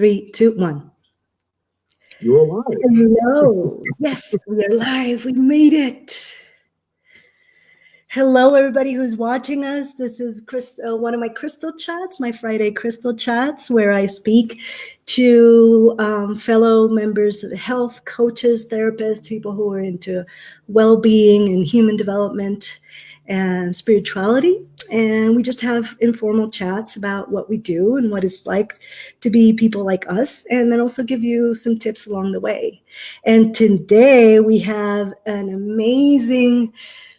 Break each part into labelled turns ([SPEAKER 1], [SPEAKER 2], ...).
[SPEAKER 1] 3, 2, 1.
[SPEAKER 2] You're live.
[SPEAKER 1] Hello. Yes, we are live. We made it. Hello, everybody who's watching us. This is one of my crystal chats, my Friday crystal chats, where I speak to fellow members of health, coaches, therapists, people who are into well-being and human development and spirituality. And we just have informal chats about what we do and what it's like to be people like us, and then also give you some tips along the way. And today we have an amazing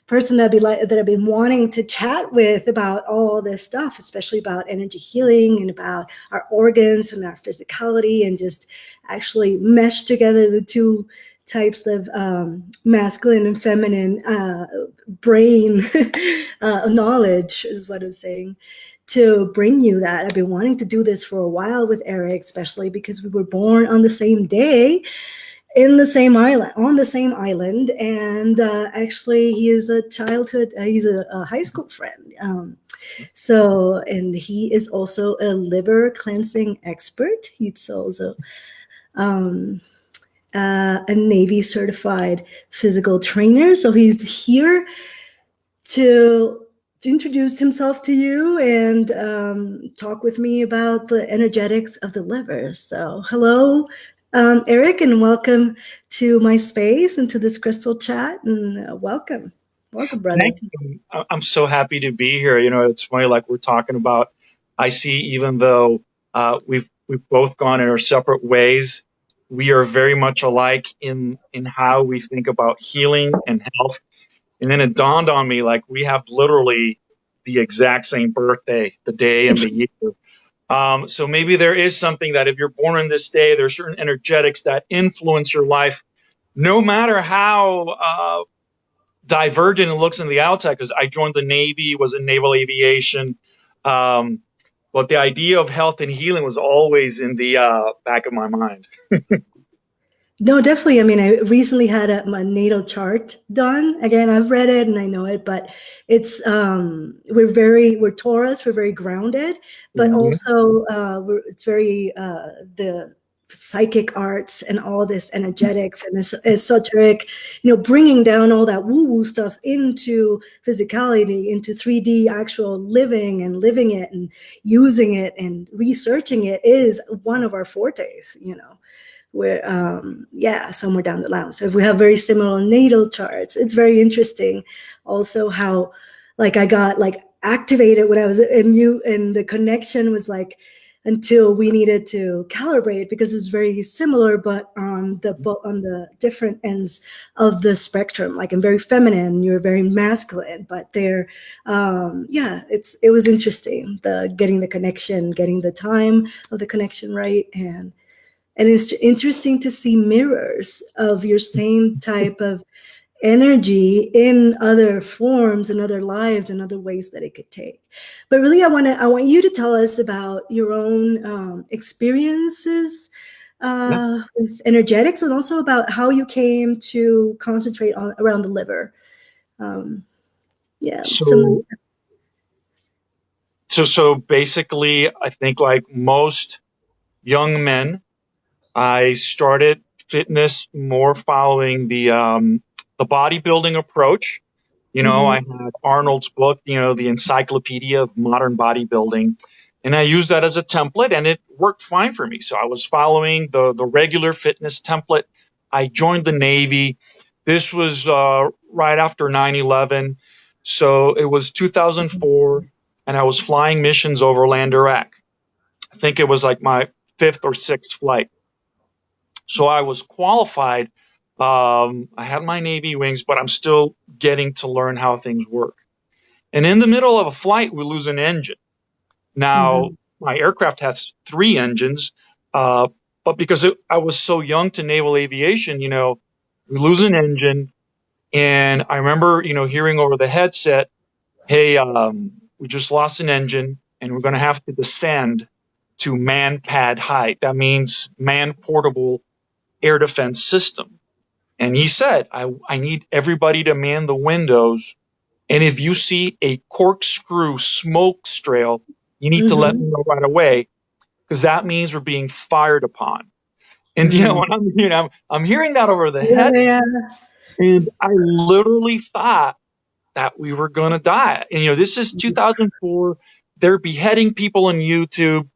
[SPEAKER 1] person that I've been wanting to chat with about all this stuff, especially about energy healing and about our organs and our physicality, and just actually mesh together the two types of masculine and feminine brain knowledge is what I'm saying, to bring you that. I've been wanting to do this for a while with Eric, especially because we were born on the same day in the same island, on the same island, and actually he is a childhood, he's a high school friend. And he is also a liver cleansing expert. He's also a Navy certified physical trainer. So he's here to introduce himself to you and talk with me about the energetics of the liver. So hello, Eric, and welcome to my space and to this crystal chat, and welcome, brother.
[SPEAKER 2] Thank you. I'm so happy to be here. You know, it's funny, like we're talking about, I see, even though we've both gone in our separate ways, we are very much alike in how we think about healing and health. And then it dawned on me, like, we have literally the exact same birthday, the day and the year. So maybe there is something that if you're born in this day, there's certain energetics that influence your life, no matter how divergent it looks in the outside. Because I joined the Navy, was in naval aviation, but the idea of health and healing was always in the back of my mind.
[SPEAKER 1] No, definitely. I mean, I recently had my natal chart done. Again, I've read it and I know it, but it's we're Taurus, we're very grounded, but also it's very the psychic arts and all this energetics and esoteric, bringing down all that woo-woo stuff into physicality, into 3D actual living and living it and using it and researching it is one of our fortes, where somewhere down the line. So if we have very similar natal charts, it's very interesting also how like I got like activated when I was in you, and the connection was like until we needed to calibrate, because it was very similar, but on the different ends of the spectrum. Like I'm very feminine, you're very masculine, but they're it was interesting, getting the connection, getting the time of the connection right. And it's interesting to see mirrors of your same type of energy in other forms and other lives and other ways that it could take. But really, I want you to tell us about your own experiences with energetics, and also about how you came to concentrate around the liver.
[SPEAKER 2] So basically, I think like most young men, I started fitness more following the bodybuilding approach. I had Arnold's book, the Encyclopedia of Modern Bodybuilding, and I used that as a template, and it worked fine for me. So I was following the regular fitness template. I joined the Navy. This was right after 9/11. So it was 2004, and I was flying missions over land Iraq. I think it was like my 5th or 6th flight. So I was qualified. I had my Navy wings, but I'm still getting to learn how things work. And in the middle of a flight, we lose an engine. Now, my aircraft has 3 engines, but because I was so young to naval aviation, we lose an engine. And I remember, hearing over the headset, hey, we just lost an engine and we're going to have to descend to man pad height. That means man portable air defense system. And he said, I need everybody to man the windows. And if you see a corkscrew smoke trail, you need to let me know right away, because that means we're being fired upon. And
[SPEAKER 1] Mm.
[SPEAKER 2] when I'm hearing that over the head,
[SPEAKER 1] Yeah.
[SPEAKER 2] and I literally thought that we were gonna die. And this is 2004. They're beheading people on YouTube,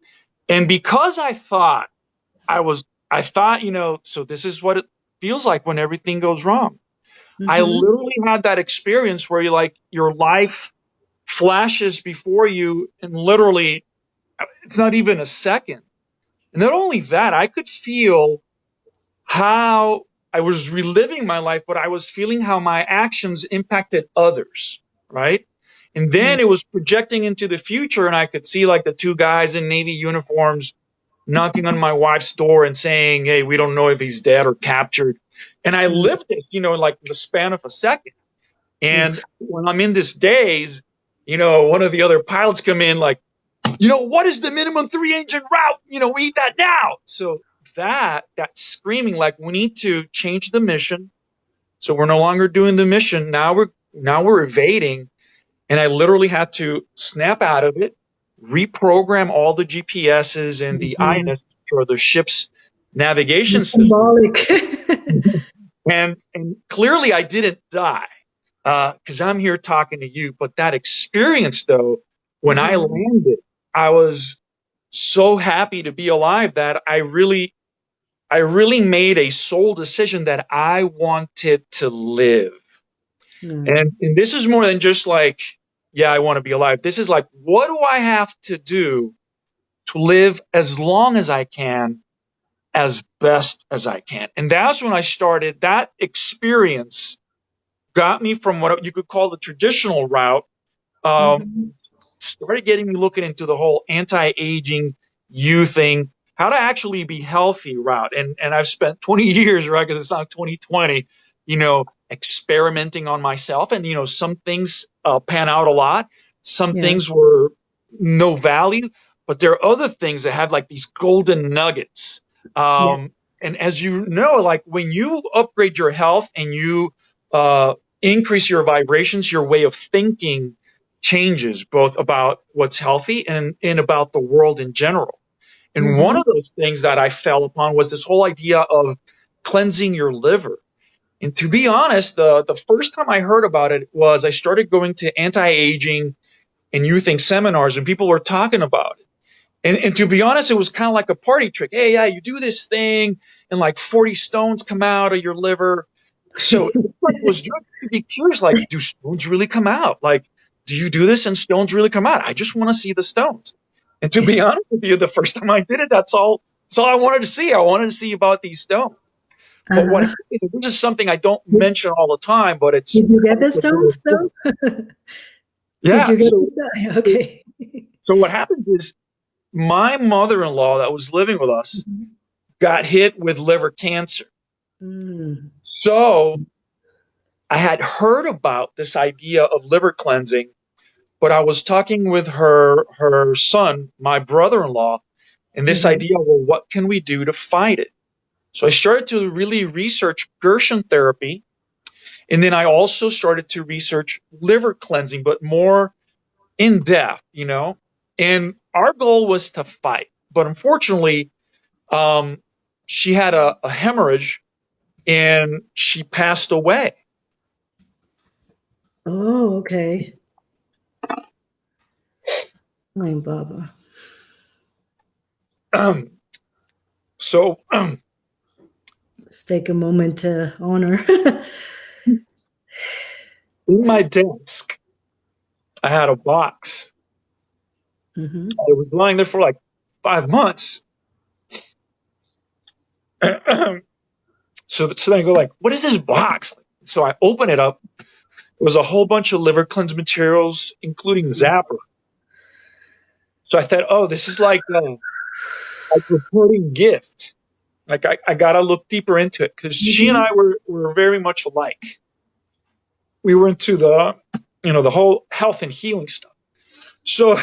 [SPEAKER 2] and because I was, I thought, so this is what it feels like when everything goes wrong. I
[SPEAKER 1] Mm-hmm.
[SPEAKER 2] literally had that experience where your life flashes before you, and literally it's not even a second. And not only that, I could feel how I was reliving my life, but I was feeling how my actions impacted others, right? And then it was projecting into the future, and I could see like the two guys in Navy uniforms knocking on my wife's door and saying, "Hey, we don't know if he's dead or captured." And I
[SPEAKER 1] Mm.
[SPEAKER 2] lived it, like in the span of a second. And
[SPEAKER 1] Oof.
[SPEAKER 2] when I'm in this daze, one of the other pilots come in like, what is the minimum 3 engine route? We need that now. So that screaming, like, we need to change the mission. So we're no longer doing the mission. Now we're evading. And I literally had to snap out of it, reprogram all the GPSs and the
[SPEAKER 1] Mhm.
[SPEAKER 2] INS, or the ship's navigation system.
[SPEAKER 1] Symbolic.
[SPEAKER 2] And clearly I didn't die, because I'm here talking to you. But that experience, though, when I
[SPEAKER 1] Uh-huh.
[SPEAKER 2] landed, I was so happy to be alive that I really made a soul decision that I wanted to live.
[SPEAKER 1] Mm.
[SPEAKER 2] And this is more than just like, yeah, I want to be alive. This is like, what do I have to do to live as long as I can, as best as I can? And that's when I started. That experience got me from what you could call the traditional route, um,
[SPEAKER 1] Mhm.
[SPEAKER 2] started getting me looking into the whole anti-aging, youthing, how to actually be healthy route. And I've spent 20 years, right? Because it's not 2020, experimenting on myself. And some things pan out a lot. Some
[SPEAKER 1] Yeah.
[SPEAKER 2] things were no value, but there are other things that have like these golden nuggets.
[SPEAKER 1] Yeah.
[SPEAKER 2] And as you know, like when you upgrade your health and you uh, increase your vibrations, your way of thinking changes, both about what's healthy and about the world in general. And one
[SPEAKER 1] Mhm.
[SPEAKER 2] of those things that I fell upon was this whole idea of cleansing your liver. And to be honest, the first time I heard about it was I started going to anti-aging and youthing seminars, and people were talking about it. And to be honest, it was kind of like a party trick. Hey, yeah, you do this thing, and like 40 stones come out of your liver. So it was just to be curious, like, do stones really come out? Like, do you do this and stones really come out? I just want to see the stones. And to be honest with you, the first time I did it, that's all I wanted to see. I wanted to see about these stones. But what
[SPEAKER 1] Uh-huh.
[SPEAKER 2] happened, this is something I don't
[SPEAKER 1] Did,
[SPEAKER 2] mention all the time, but it's
[SPEAKER 1] did you get
[SPEAKER 2] part
[SPEAKER 1] the
[SPEAKER 2] of the
[SPEAKER 1] stones
[SPEAKER 2] book.
[SPEAKER 1] though? Did
[SPEAKER 2] Yeah.
[SPEAKER 1] you get the stones? Okay.
[SPEAKER 2] So what happened is my mother-in-law that was living with us
[SPEAKER 1] Mhm.
[SPEAKER 2] got hit with liver cancer.
[SPEAKER 1] Mm.
[SPEAKER 2] So I had heard about this idea of liver cleansing, but I was talking with her son, my brother-in-law, and this
[SPEAKER 1] Mhm.
[SPEAKER 2] idea, well, what can we do to fight it? So I started to really research Gerson therapy, and then I also started to research liver cleansing, but more in depth. And our goal was to fight, but unfortunately, um, she had a hemorrhage and she passed away.
[SPEAKER 1] Oh, okay. Fine, Baba.
[SPEAKER 2] So
[SPEAKER 1] Let's take a moment to honor.
[SPEAKER 2] in my desk, I had a box.
[SPEAKER 1] Hmm.
[SPEAKER 2] It was lying there for like 5 months. So then I go like, what is this box? So I open it up. It was a whole bunch of liver cleanse materials, including Zapper. So I thought, oh, this is like a parting gift. Like I gotta look deeper into it because she and
[SPEAKER 1] Hmm.
[SPEAKER 2] I were very much alike. We were into the whole health and healing stuff. So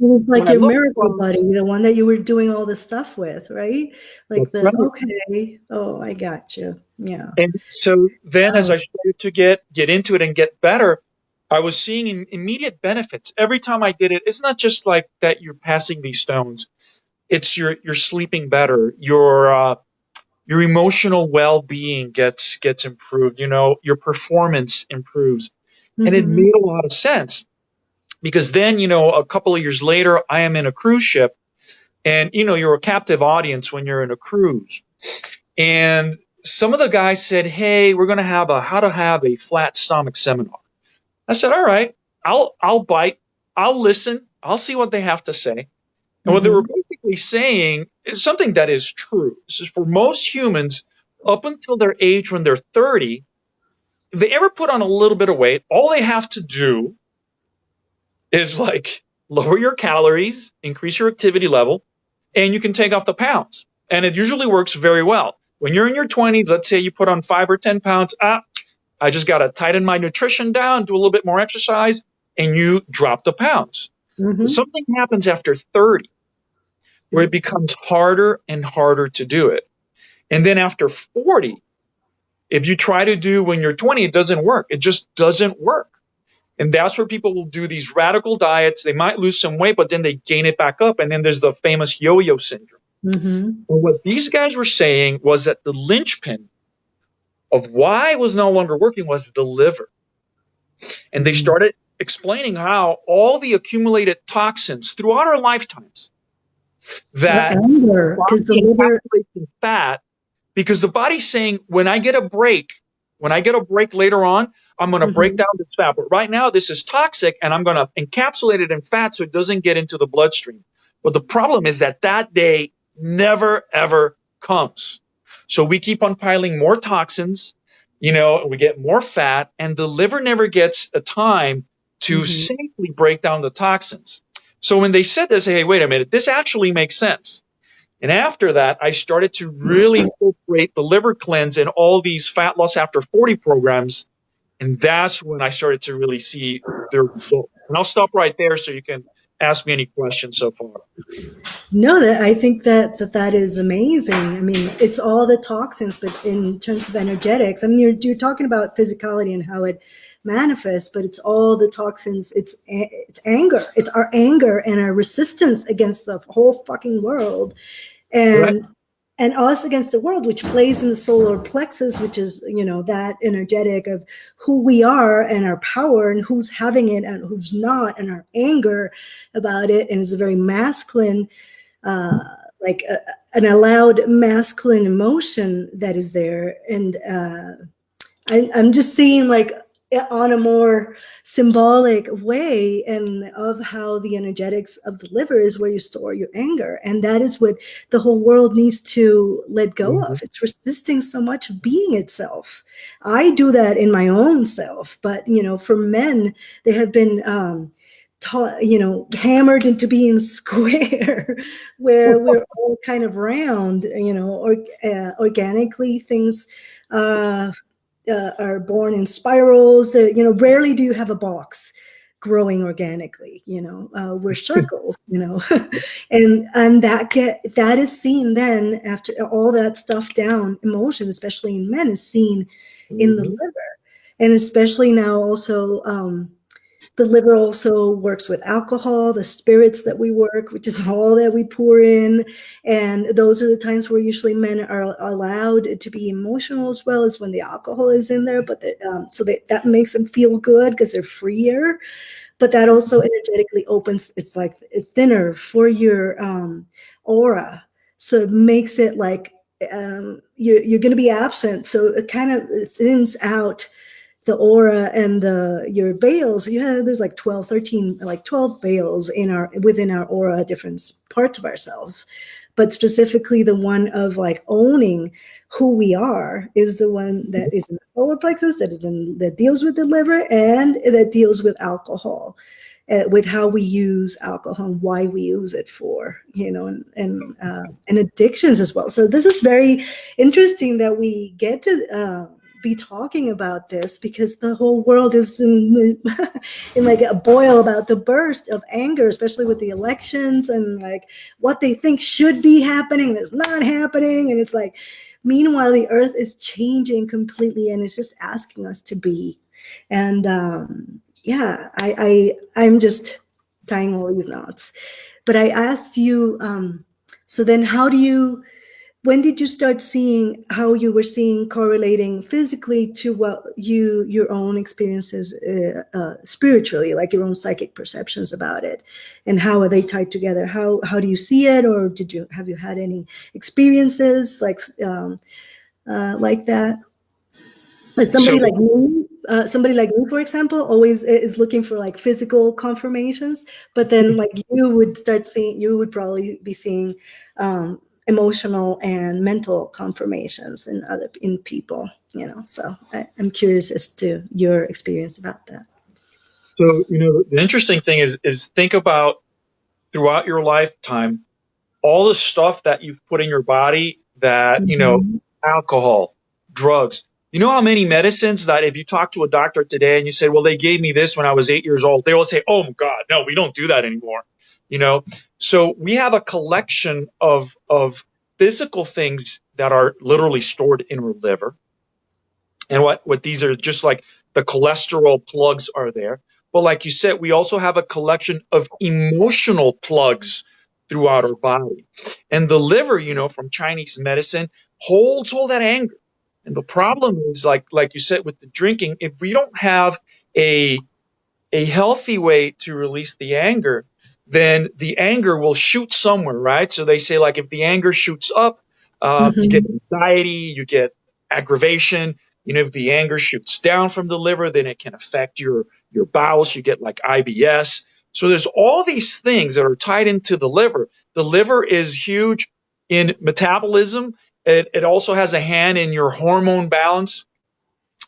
[SPEAKER 1] It was
[SPEAKER 2] when
[SPEAKER 1] like
[SPEAKER 2] I
[SPEAKER 1] your
[SPEAKER 2] looked at the
[SPEAKER 1] miracle
[SPEAKER 2] box,
[SPEAKER 1] buddy, the one that you were doing all the stuff with, right?
[SPEAKER 2] that's
[SPEAKER 1] Like the,
[SPEAKER 2] right.
[SPEAKER 1] okay, oh, I got you. Yeah.
[SPEAKER 2] And so then as
[SPEAKER 1] Oh,
[SPEAKER 2] I started to get into it and get better, I was seeing immediate benefits. Every time I did it, it's not just like that you're passing these stones. it's you're sleeping better. Your emotional well-being gets improved. You know, your performance improves. And it
[SPEAKER 1] Mm-hmm.
[SPEAKER 2] made a lot of sense because then, you know, a couple of years later, I am in a cruise ship, and you know, you're a captive audience when you're in a cruise. And some of the guys said, "Hey, we're going to have a how to have a flat stomach seminar." I said, "All right, I'll bite. I'll listen. I'll see what they have to say." And what they were
[SPEAKER 1] Mm-hmm.
[SPEAKER 2] basically saying is something that is true. This is for most humans up until their age when they're 30, if they ever put on a little bit of weight, all they have to do is like lower your calories, increase your activity level, and you can take off the pounds. And it usually works very well. When you're in your 20s, let's say you put on 5 or 10 pounds, I just got to tighten my nutrition down, do a little bit more exercise, and you drop the pounds. But
[SPEAKER 1] Mm-hmm.
[SPEAKER 2] something happens after 30 where it becomes harder and harder to do it. And then after 40, if you try to do when you're 20, it doesn't work. It just doesn't work. And that's where people will do these radical diets. They might lose some weight, but then they gain it back up. And then there's the famous yo-yo syndrome.
[SPEAKER 1] Mm-hmm.
[SPEAKER 2] And what these guys were saying was that the linchpin of why it was no longer working was the liver. And they
[SPEAKER 1] Mm-hmm.
[SPEAKER 2] started explaining how all the accumulated toxins throughout our lifetimes
[SPEAKER 1] Our
[SPEAKER 2] that the
[SPEAKER 1] anger, because the
[SPEAKER 2] body
[SPEAKER 1] liver.
[SPEAKER 2] encapsulates in fat, because the body's saying, when I get a break later on, I'm going to break
[SPEAKER 1] Mm-hmm.
[SPEAKER 2] down this fat. But right now, this is toxic, and I'm going to encapsulate it in fat so it doesn't get into the bloodstream. But the problem is that that day never, ever comes. So we keep on piling more toxins, you know, we get more fat, and the liver never gets a time to
[SPEAKER 1] Mm-hmm.
[SPEAKER 2] safely break down the toxins. So when they said this, hey, wait a minute, this actually makes sense. And after that, I started to really incorporate the liver cleanse and all these fat loss after 40 programs. And that's when I started to really see the result. And I'll stop right there so you can ask me any questions so far.
[SPEAKER 1] No, that I think that is amazing. I mean, it's all the toxins, but in terms of energetics, I mean, you're talking about physicality and how it manifests, but it's all the toxins. It's anger. It's our anger and our resistance against the whole fucking world,
[SPEAKER 2] Right?
[SPEAKER 1] and us against the world, which plays in the solar plexus, which is, you know, that energetic of who we are and our power and who's having it and who's not, and our anger about it, and it's a very masculine, uh, like an allowed masculine emotion that is there. And I'm just seeing like on a more symbolic way, and of how the energetics of the liver is where you store your anger, and that is what the whole world needs to let go
[SPEAKER 2] Mm-hmm.
[SPEAKER 1] of. It's resisting so much of being itself. I do that in my own self, but you know, for men, they have been taught, you know, hammered into being square, where we're all kind of round, you know, or organically things uh, are born in spirals. That, you know, rarely do you have a box growing organically. You know, we're circles. You know, and that is seen then after all that stuff down. Emotion, especially in men, is seen in the
[SPEAKER 2] Mm-hmm.
[SPEAKER 1] liver, and especially now also. The liver also works with alcohol, the spirits that we work, which is all that we pour in. And those are the times where usually men are allowed to be emotional as well, as when the alcohol is in there. But so that makes them feel good because they're freer. But that also energetically opens, it's like thinner for your aura. So it makes it like you're going to be absent. So it kind of thins out the aura and your veils. Yeah, there's like 12, 13, like 12 veils within our aura, different parts of ourselves. But specifically the one of like owning who we are is the one that is in the solar plexus, that deals with the liver, and that deals with alcohol, with how we use alcohol and why we use it for, you know, and addictions as well. So this is very interesting that we get to be talking about this, because the whole world is in in like a boil about the burst of anger, especially with the elections and like what they think should be happening that's not happening. And it's like, meanwhile, the earth is changing completely, and it's just asking us to be. And yeah, I'm just tying all these knots. But I asked you So then when did you start seeing how you were seeing correlating physically to what your own experiences spiritually, like your own psychic perceptions about it, and how are they tied together? How do you see it, or have you had any experiences like that? But
[SPEAKER 2] So
[SPEAKER 1] somebody like me, for example, always is looking for like physical confirmations. But then, like you would probably be seeing emotional and mental confirmations in people. So I'm curious as to your experience about that.
[SPEAKER 2] So, the interesting thing is think about throughout your lifetime, all the stuff that you've put in your body that,
[SPEAKER 1] Mhm.
[SPEAKER 2] alcohol, drugs. You know how many medicines that if you talk to a doctor today and you say, well, they gave me this when I was 8 years old, they will say, oh my God, no, we don't do that anymore. You know, so we have a collection of physical things that are literally stored in our liver. And what these are just like the cholesterol plugs are there. But like you said, we also have a collection of emotional plugs throughout our body. And the liver, from Chinese medicine, holds all that anger. And the problem is, like you said, with the drinking, if we don't have a a healthy way to release the anger, then the anger will shoot somewhere, right? So they say, like, if the anger shoots up, you get
[SPEAKER 1] Mhm.
[SPEAKER 2] anxiety, you get aggravation. If the anger shoots down from the liver, then it can affect your bowels. You get like IBS. So there's all these things that are tied into the liver. The liver is huge in metabolism. It also has a hand in your hormone balance.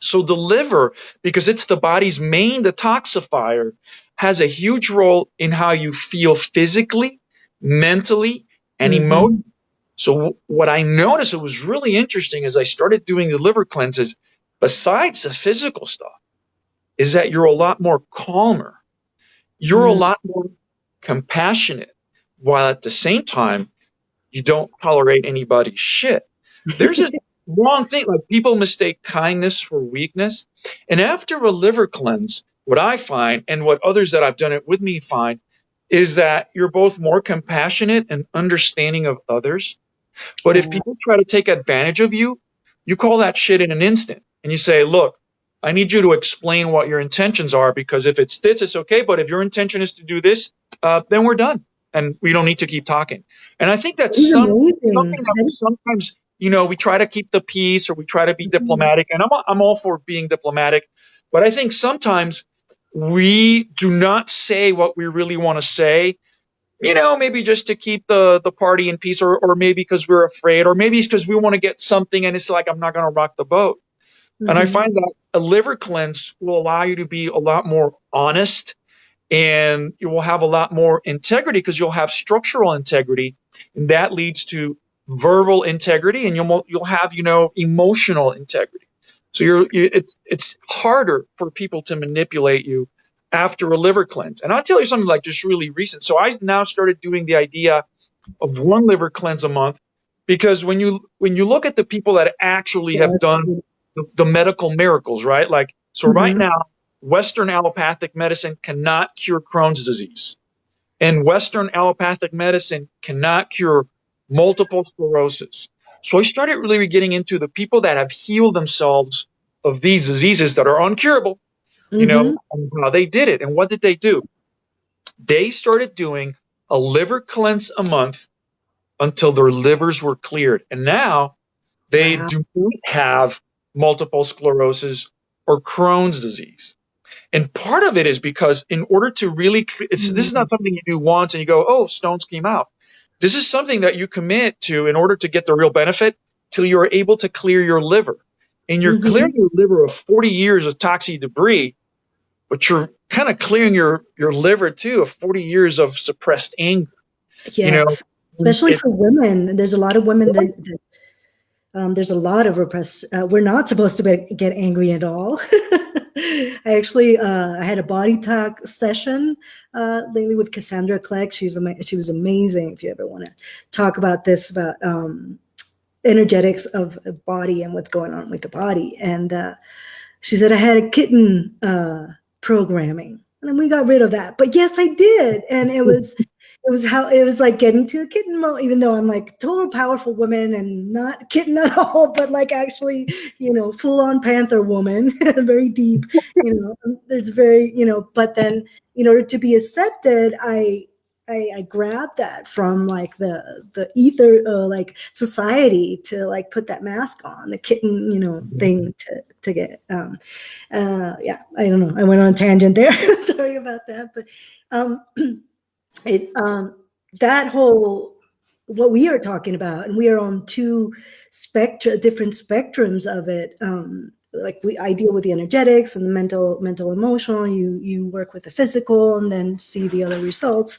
[SPEAKER 2] So the liver, because it's the body's main detoxifier, has a huge role in how you feel physically, mentally, and emotionally.
[SPEAKER 1] Mhm.
[SPEAKER 2] So what I noticed, it was really interesting as I started doing the liver cleanses, besides the physical stuff, is that you're a lot more calmer. You're a
[SPEAKER 1] Mhm.
[SPEAKER 2] lot more compassionate, while at the same time, you don't tolerate anybody's shit. There's a wrong thing. Like people mistake kindness for weakness. And after a liver cleanse, what I find and what others that I've done it with me find is that you're both more compassionate and understanding of others. But if
[SPEAKER 1] Yeah.
[SPEAKER 2] people try to take advantage of you, you call that shit in an instant. And you say, look, I need you to explain what your intentions are, because if it's this, it's okay. But if your intention is to do this, then we're done. And we don't need to keep talking. And I think that's
[SPEAKER 1] It's amazing.
[SPEAKER 2] something that we sometimes, we try to keep the peace or we try to be
[SPEAKER 1] Mhm.
[SPEAKER 2] diplomatic. And I'm all for being diplomatic. But I think sometimes we do not say what we really want to say, maybe just to keep the party in peace, or maybe because we're afraid, or maybe it's because we want to get something and it's like, I'm not going to rock the boat. And I
[SPEAKER 1] Mhm.
[SPEAKER 2] find that a liver cleanse will allow you to be a lot more honest, and you will have a lot more integrity because you'll have structural integrity, and that leads to verbal integrity, and you'll have, emotional integrity. So it's harder for people to manipulate you after a liver cleanse. And I'll tell you something like just really recent. So I now started doing the idea of one liver cleanse a month, because when you look at the people that actually have done the medical miracles, right? Like, so right
[SPEAKER 1] Mhm.
[SPEAKER 2] now, Western allopathic medicine cannot cure Crohn's disease, and Western allopathic medicine cannot cure multiple sclerosis. So I started really getting into the people that have healed themselves of these diseases that are uncurable,
[SPEAKER 1] Mhm.
[SPEAKER 2] and how they did it. And what did they do? They started doing a liver cleanse a month until their livers were cleared. And now they
[SPEAKER 1] Wow.
[SPEAKER 2] do not have multiple sclerosis or Crohn's disease. And part of it is because in order to really, this is
[SPEAKER 1] Mhm.
[SPEAKER 2] not something you do once and you go, oh, stones came out. This is something that you commit to in order to get the real benefit till you're able to clear your liver. And you're clearing
[SPEAKER 1] Mhm.
[SPEAKER 2] your liver of 40 years of toxic debris, but you're kind of clearing your liver too of 40 years of suppressed anger. You know,
[SPEAKER 1] Yes,
[SPEAKER 2] and
[SPEAKER 1] especially for women. There's a lot of women that there's a lot of repressed. We're not supposed to get angry at all. I had a body talk session lately with Cassandra Kleck. She was amazing. If you ever want to talk about this, about energetics of the body and what's going on with the body, and she said I had a kitten programming, and then we got rid of that. But yes, I did, and it was like getting to a kitten mode, even though I'm like total powerful woman and not kitten at all, but like actually, full on panther woman, very deep, there's very, but then in order to be accepted, I grabbed that from like the ether, like society to like put that mask on the kitten, thing to get, yeah, I don't know. I went on a tangent there. Sorry about that, but, it that whole what we are talking about, and we are on two different spectrums of it. Like I deal with the energetics and the mental, emotional. You work with the physical, and then see the other results.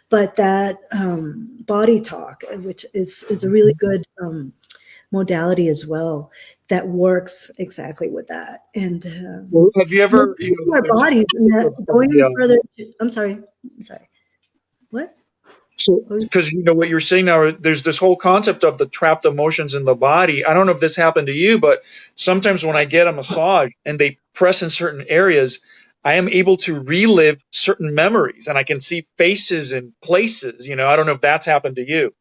[SPEAKER 1] But that body talk, which is a really good modality as well, that works exactly with that. And
[SPEAKER 2] Well, have you ever,
[SPEAKER 1] our
[SPEAKER 2] there's
[SPEAKER 1] bodies, going any further. I'm sorry. What?
[SPEAKER 2] so, because what you're saying now, there's this whole concept of the trapped emotions in the body. I don't know if this happened to you, but sometimes when I get a massage and they press in certain areas, I am able to relive certain memories, and I can see faces and places. I don't know if that's happened to you.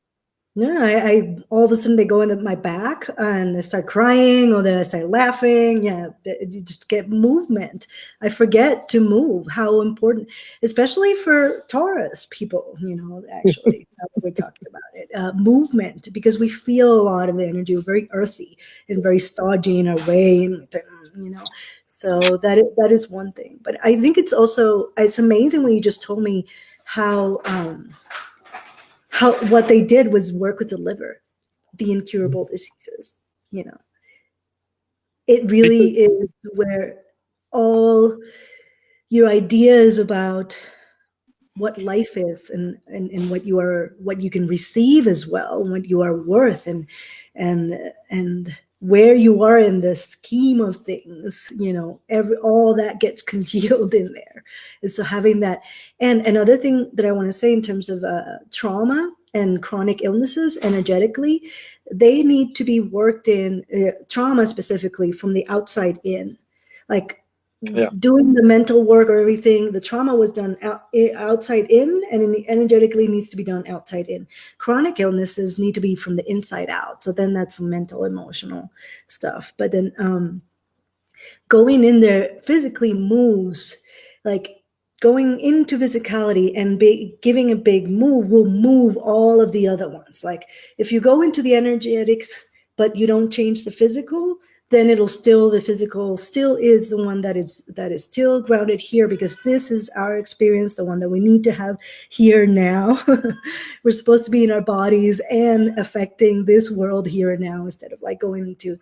[SPEAKER 1] No, I all of a sudden they go into my back and I start crying, or then I start laughing. Yeah, you just get movement. I forget to move. How important, especially for Taurus people. Actually, now that we're talking about it, movement, because we feel a lot of the energy. We're very earthy and very stodgy in our way, and so that is one thing. But I think it's amazing when you just told me how. What they did was work with the liver, the incurable diseases. It really is where all your ideas about what life is, and what you can receive as well, and what you are worth, and where you are in the scheme of things, all that gets congealed in there. And so having that, and another thing that I want to say in terms of trauma and chronic illnesses, energetically, they need to be worked in, trauma specifically, from the outside in. Like,
[SPEAKER 2] Yeah.
[SPEAKER 1] doing the mental work or everything, the trauma was done outside in, and energetically needs to be done outside in. Chronic illnesses need to be from the inside out. So then that's mental, emotional stuff. But then going in there physically moves, like going into physicality and giving a big move will move all of the other ones. Like if you go into the energetics, but you don't change the physical, then the physical still is the one that is still grounded here, because this is our experience, the one that we need to have here now. We're supposed to be in our bodies and affecting this world here and now, instead of like going into,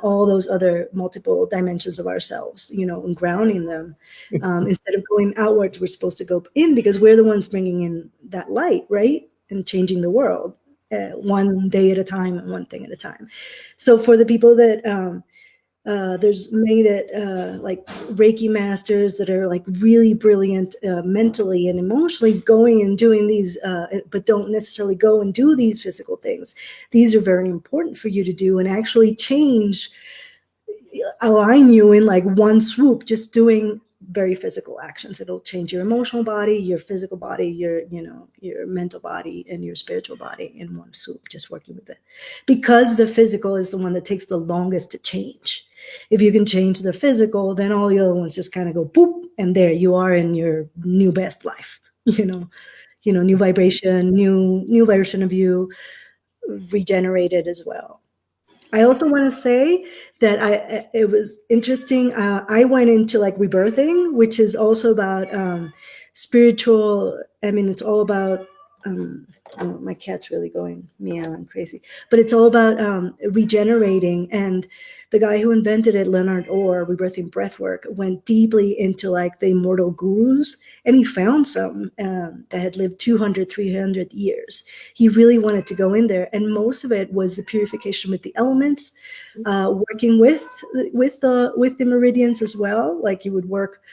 [SPEAKER 1] all those other multiple dimensions of ourselves, and grounding them. Instead of going outwards, we're supposed to go in, because we're the ones bringing in that light, right? And changing the world. One day at a time and one thing at a time. So for the people that there's many that like Reiki masters that are like really brilliant mentally and emotionally, going and doing these, but don't necessarily go and do these physical things. These are very important for you to do and actually align you in like one swoop, just doing very physical actions. It'll change your emotional body, your physical body, your mental body, and your spiritual body in one swoop, just working with it. Because the physical is the one that takes the longest to change. If you can change the physical, then all the other ones just kind of go boop, and there you are in your new best life. New vibration, new version of you, regenerated as well. I also want to say that it was interesting. I went into like rebirthing, which is also about spiritual. I mean, it's all about. Oh, my cat's really going meowing crazy, but it's all about regenerating. And the guy who invented it, Leonard Orr, rebirthing breathwork, went deeply into like the immortal gurus, and he found some that had lived 200, 300 years. He really wanted to go in there, and most of it was the purification with the elements, working with the meridians as well. Like you would work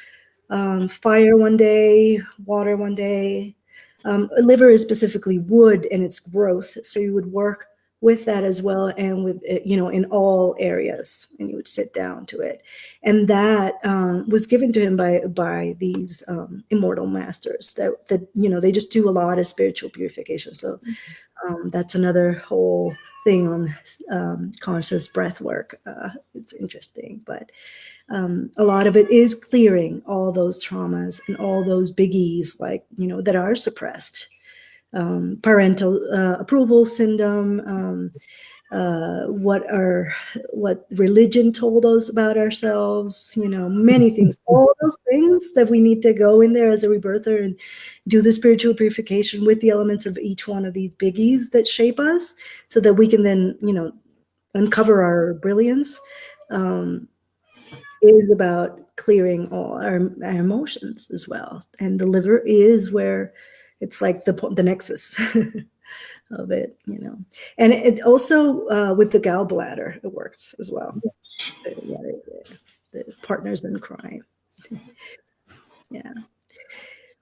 [SPEAKER 1] fire one day, water one day. Liver is specifically wood and its growth, so you would work with that as well, and with it, in all areas, and he would sit down to it, and that was given to him by these immortal masters that they just do a lot of spiritual purification. So that's another whole thing on conscious breath work. It's interesting, but a lot of it is clearing all those traumas and all those biggies, like that are suppressed. Parental approval syndrome, what religion told us about ourselves, many things, all those things that we need to go in there as a rebirther and do the spiritual purification with the elements of each one of these biggies that shape us, so that we can then, uncover our brilliance. Is about clearing all our emotions as well. And the liver is where it's like the nexus of it, And it also, with the gallbladder, it works as well. The partners in crime. Yeah.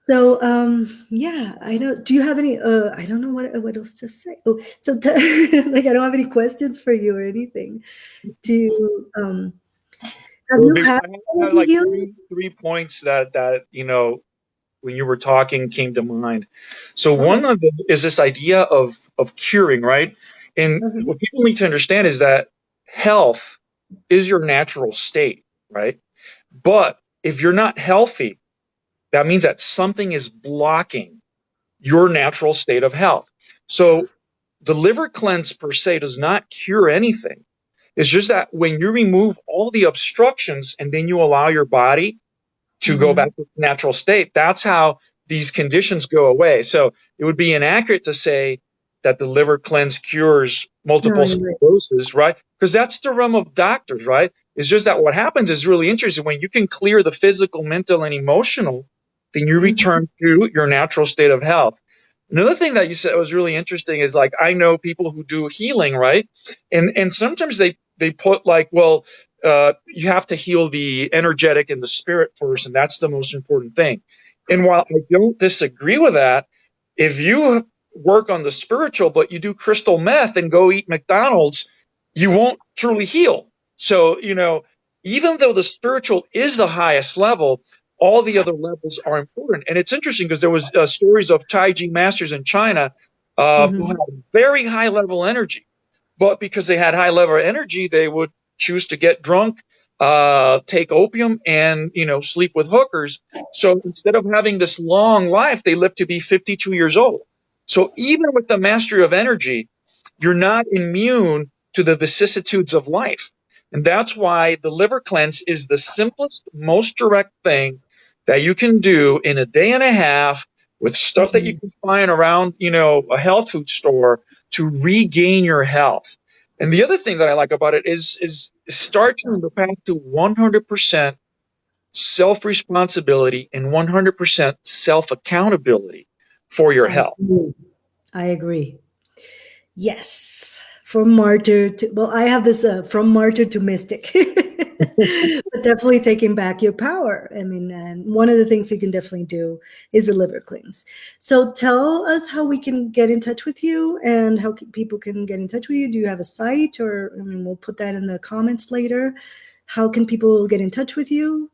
[SPEAKER 1] So, I know. Do you have any? I don't know what else to say. Oh, so like I don't have any questions for you or anything. Have you had
[SPEAKER 2] I have like three points that when you were talking came to mind. So one of them is this idea of curing, right? And what people need to understand is that health is your natural state, right? But if you're not healthy, that means that something is blocking your natural state of health. So the liver cleanse per se does not cure anything. It's just that when you remove all the obstructions and then you allow your body to go back to its natural state, that's how these conditions go away. So it would be inaccurate to say that the liver cleanse cures multiple sclerosis, right? Because that's the realm of doctors, right? It's just that what happens is really interesting. When you can clear the physical, mental, and emotional, then you return to your natural state of health. Another thing that you said was really interesting is, like, I know people who do healing, right? And sometimes they put like, well, you have to heal the energetic and the spirit first, and that's the most important thing. And while I don't disagree with that, if you work on the spiritual, but you do crystal meth and go eat McDonald's, you won't truly heal. So, even though the spiritual is the highest level, all the other levels are important. And it's interesting because there was stories of Tai Chi masters in China who had very high level energy. But because they had high level energy, they would choose to get drunk, take opium, and sleep with hookers. So instead of having this long life, they lived to be 52 years old. So even with the mastery of energy, you're not immune to the vicissitudes of life. And that's why the liver cleanse is the simplest, most direct thing that you can do in a day and a half with stuff that you can find around, a health food store to regain your health. And the other thing that I like about it is starting on the path to 100% self-responsibility and 100% self-accountability for your health.
[SPEAKER 1] I agree. Yes. From martyr to, well, I have this from martyr to mystic, but definitely taking back your power. I mean, and one of the things you can definitely do is a liver cleanse. So tell us how we can get in touch with you and how people can get in touch with you. Do you have a site, or, we'll put that in the comments later. How can people get in touch with you?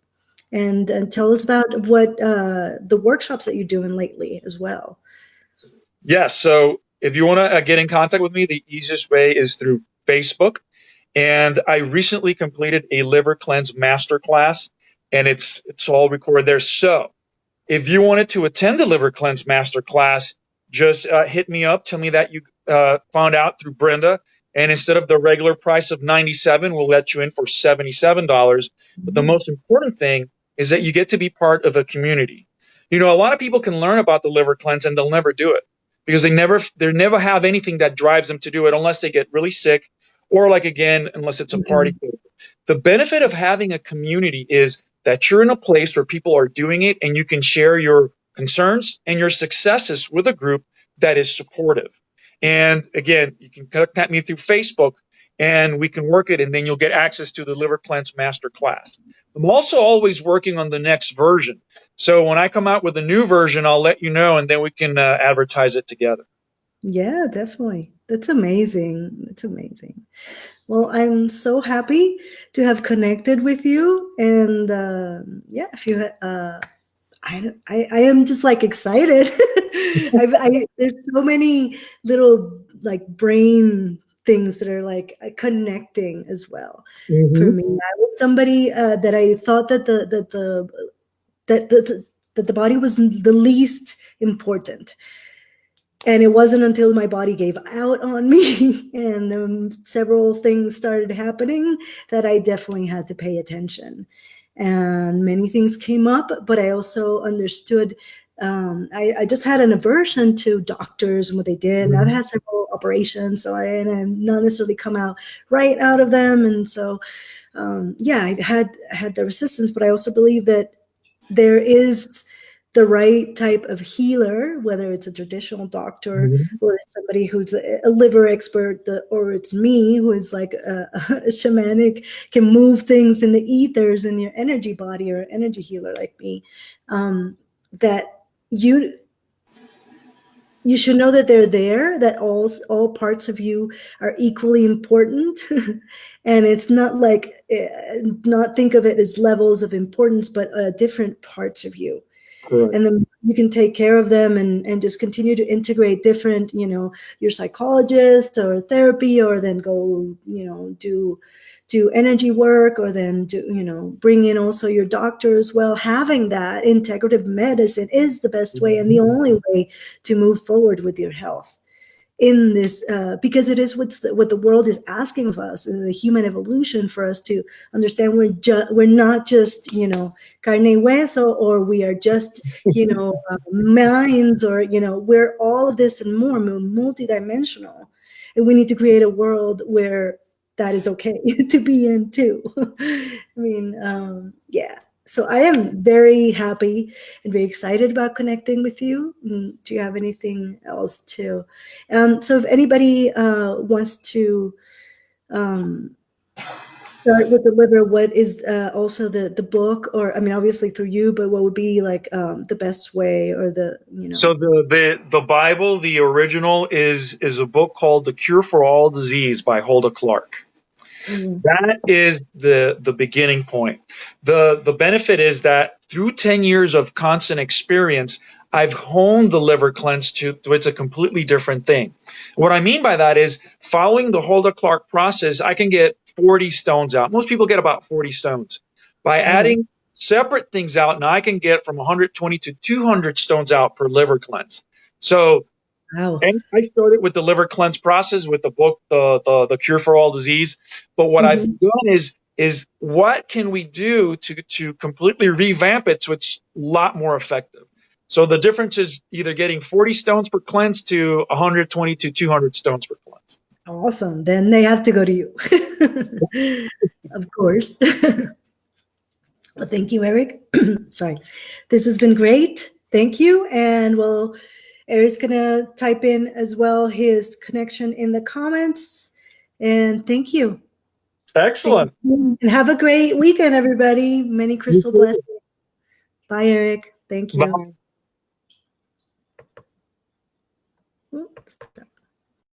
[SPEAKER 1] And tell us about what the workshops that you're doing lately as well.
[SPEAKER 2] Yes. So if you want to get in contact with me, the easiest way is through Facebook. And I recently completed a liver cleanse masterclass, and it's all recorded there. So if you wanted to attend the liver cleanse masterclass, just hit me up. Tell me that you found out through Brenda. And instead of the regular price of $97, we'll let you in for $77. But the most important thing is that you get to be part of a community. A lot of people can learn about the liver cleanse and they'll never do it because they never have anything that drives them to do it unless they get really sick, or, like, again, unless it's a party. The benefit of having a community is that you're in a place where people are doing it and you can share your concerns and your successes with a group that is supportive. And again, you can contact me through Facebook and we can work it, and then you'll get access to the liver cleanse master class. I'm also always working on the next version. So when I come out with a new version, I'll let you know, and then we can advertise it together.
[SPEAKER 1] Yeah, definitely. That's amazing. That's amazing. Well, I'm so happy to have connected with you. And yeah, if you, I am just like excited. There's so many little like brain things that are like connecting as well. For
[SPEAKER 2] Mm-hmm.
[SPEAKER 1] me, I was somebody that I thought that that the body was the least important. And it wasn't until my body gave out on me and several things started happening that I definitely had to pay attention. And many things came up, but I also understood. I just had an aversion to doctors and what they did. And I've
[SPEAKER 2] Mm-hmm.
[SPEAKER 1] had several operations, so and I've not necessarily come out right out of them. And so, yeah, I had the resistance, but I also believe that there is the right type of healer, whether it's a traditional doctor
[SPEAKER 2] Mm-hmm.
[SPEAKER 1] or it's somebody who's a liver expert, or it's me who is like a shamanic, can move things in the ethers in your energy body, or an energy healer like me, that you should know that they're there, that all parts of you are equally important. And it's not like, not think of it as levels of importance, but different parts of you.
[SPEAKER 2] Correct.
[SPEAKER 1] And then you can take care of them and just continue to integrate different, your psychologist or therapy, or then go, do energy work, or then bring in also your doctor as well. Having that integrative medicine is the best way and the
[SPEAKER 2] Mm-hmm.
[SPEAKER 1] only way to move forward with your health in this, because it is what the world is asking of us in the human evolution, for us to understand we're not just carne y hueso, or we are just minds, or we're all of this and more. We're multidimensional, and we need to create a world where that is okay to be in too. I mean, yeah. So I am very happy and very excited about connecting with you. Do you have anything else to? So if anybody wants to um, start with the liver, what is also the book, or I mean, obviously through you, but what would be like the best way, or
[SPEAKER 2] So the Bible, the original, is a book called The Cure for All Disease by Hulda Clark.
[SPEAKER 1] Mm,
[SPEAKER 2] That is the beginning point. The benefit is that through 10 years of constant experience, I've honed the liver cleanse to it's a completely different thing. What I mean by that is, following the Hulda Clark process, I can get 40 stones out. Most people get about 40 stones. By
[SPEAKER 1] oh,
[SPEAKER 2] adding separate things out, now I can get from 120 to 200 stones out per liver cleanse. So,
[SPEAKER 1] wow.
[SPEAKER 2] and I started with the liver cleanse process with the book, the Cure for All Disease. But what I've
[SPEAKER 1] Hmm.
[SPEAKER 2] done is what can we do to completely revamp it so it's a lot more effective. So the difference is either getting 40 stones per cleanse to 120 to 200 stones per cleanse.
[SPEAKER 1] Awesome. Then they have to go to you, of course. Well, thank you, Eric. Sorry. This has been great. Thank you. And well, Eric's going to type in as well his connection in the comments. And thank you. Thank
[SPEAKER 2] Excellent.
[SPEAKER 1] you. And have a great weekend, everybody. Many
[SPEAKER 2] You
[SPEAKER 1] crystal
[SPEAKER 2] too.
[SPEAKER 1] blessings. Bye, Eric. Thank you.
[SPEAKER 2] Bye.
[SPEAKER 1] Oops.